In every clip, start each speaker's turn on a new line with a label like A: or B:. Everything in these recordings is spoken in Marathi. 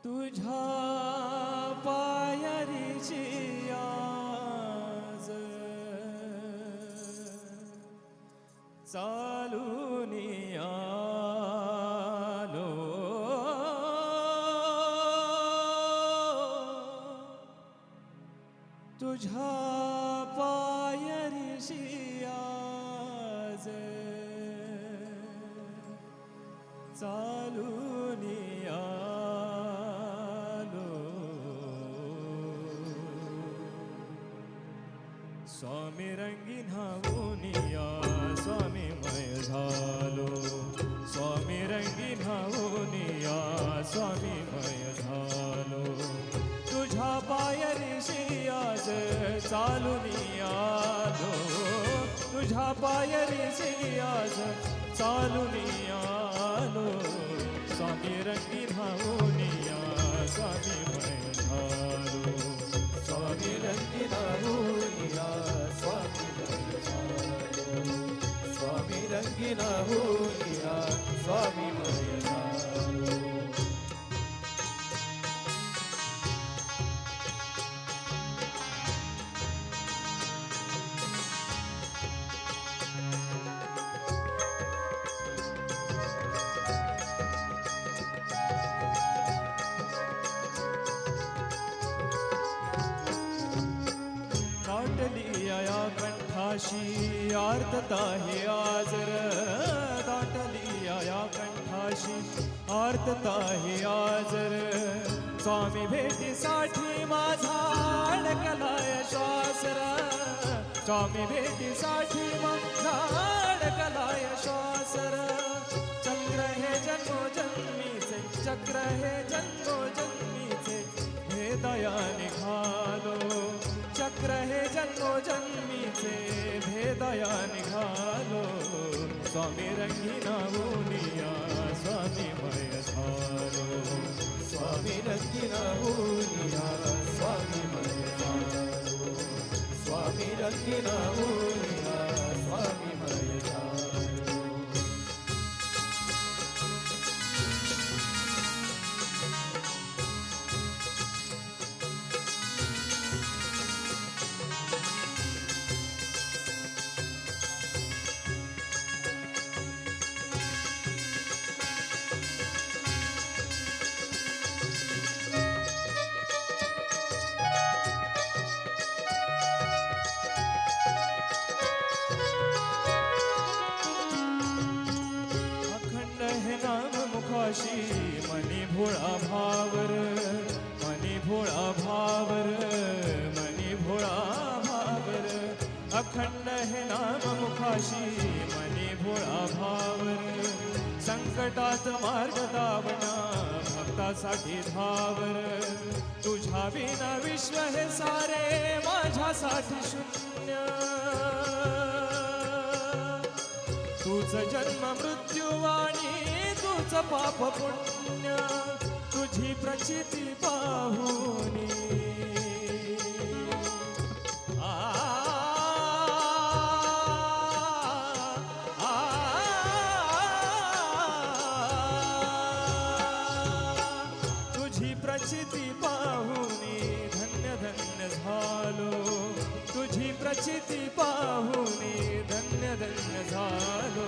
A: तुझ्या पायरीची आज चालून आलो तुझ्या पायरीची आज चालून आलो स्वामी रंगीन हावूनिया स्वामी मय झालो स्वामी रंगीन हावूनिया स्वामी मय झालो तुझ्या पायरीशी आज चालून आलो तुझ्या पायरीशी आज चालून आलो स्वामी रंगीन हावूनिया स्वामी मय झालो स्वामी रंगीन हावूनिया स्वामी मय झालो स्वामी रंगीन हावूनिया स्वामी मय झालो दाटली या कंठाशी आर्तता हे आजर दाटली या कंठाशी आर्तता हे आजर स्वामी भेटीसाठी माझा अडकलाय श्वासर स्वामी भेटीसाठी माझा अडकलाय श्वासर चक्र हे जन्मोजन्मीचे चक्र हे जन्मोजन्मीचे भेदया निघालो चक्र हे जन्मोजन्मीचे भेदया निघालो स्वामी रंगीन हावूनिया स्वामी मय झालो स्वामी रंगीन हावूनिया स्वामी मय झालो स्वामी रंगीन हावूनिया स्वामी मय झालो मुखाशी मनी भोळा भावर मनी भोळा भावर मनी भोळा भावर अखंड हे नाम मुखाशी मनी भोळा भावर संकटात मार्ग दावना भक्तासाठी धावर तुझ्या विना विश्व हे सारे माझ्यासाठी शून्य तुझ जन्म मृत्यू वाणी तुझ पाप पुण्य तुझी प्रचिती पाहुनी तुझी प्रचिती पाहुनी धन्य धन्य झालो तुझी प्रचिती पाहुनी धन्य धन्य झालो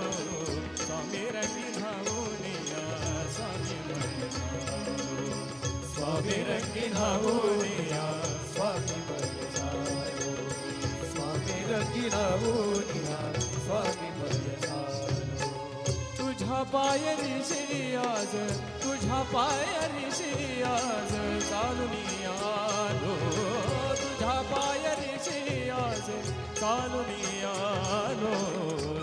A: स्वामी रंगीन हावूनिया स्वामी मय झालो स्वामी रंगीन हावूनिया स्वामी मय झालो स्वामी रंगीन हावूनिया स्वामी मय झालो तुझ्या पायरीशी आज तुझ्या पायरीशी आज चालून आलो तुझ्या पायरीशी आज चालून आलो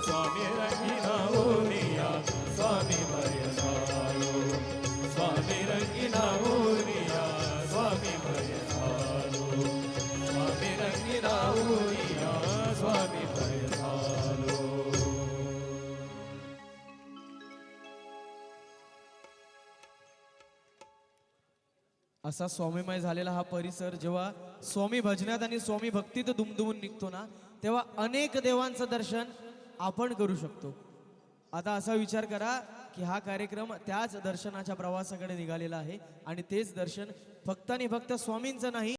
A: स्वामी रंगीन हावूनिया स्वामी मय झालो स्वामी रंगीन हावूनिया स्वामी मय झालो स्वामी रंगीन हावूनिया स्वामी मय झालो
B: असा स्वामीमय झालेला हा परिसर जेव्हा स्वामी भजनात आणि स्वामी भक्तीत दुमदुमून निघतो ना तेव्हा अनेक देवांचं दर्शन आपण करू शकतो. आता असा विचार करा की हा कार्यक्रम त्याच दर्शनाच्या प्रवासाकडे निघालेला आहे आणि तेच दर्शन फक्त आणि फक्त स्वामींचं नाही